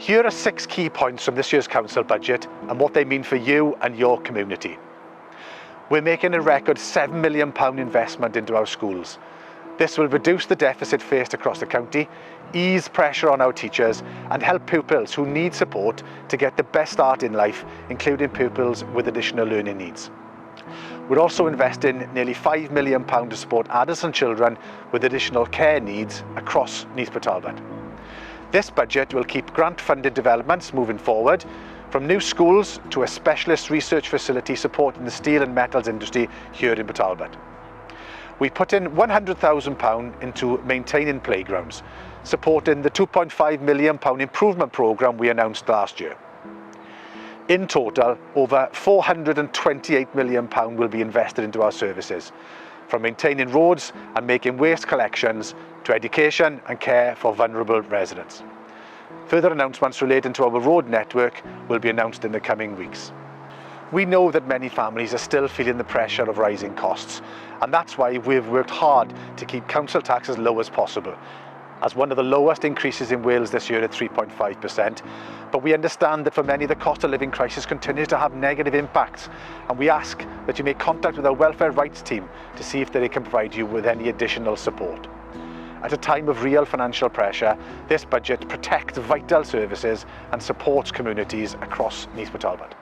Here are 6 key points from this year's council budget and what they mean for you and your community. We're making a record £7 million investment into our schools. This will reduce the deficit faced across the county, ease pressure on our teachers and help pupils who need support to get the best start in life, including pupils with additional learning needs. We're also investing nearly £5 million to support adults and children with additional care needs across Port Talbot. This budget will keep grant-funded developments moving forward, from new schools to a specialist research facility supporting the steel and metals industry here in Port Talbot. We put in £100,000 into maintaining playgrounds, supporting the £2.5 million improvement programme we announced last year. In total, over £428 million will be invested into our services, from maintaining roads and making waste collections to education and care for vulnerable residents. Further announcements relating to our road network will be announced in the coming weeks. We know that many families are still feeling the pressure of rising costs, and that's why we've worked hard to keep council tax as low as possible, as one of the lowest increases in Wales this year at 3.5%. But we understand that for many the cost of living crisis continues to have negative impacts, and we ask that you make contact with our welfare rights team to see if they can provide you with any additional support. At a time of real financial pressure, this budget protects vital services and supports communities across Port Talbot.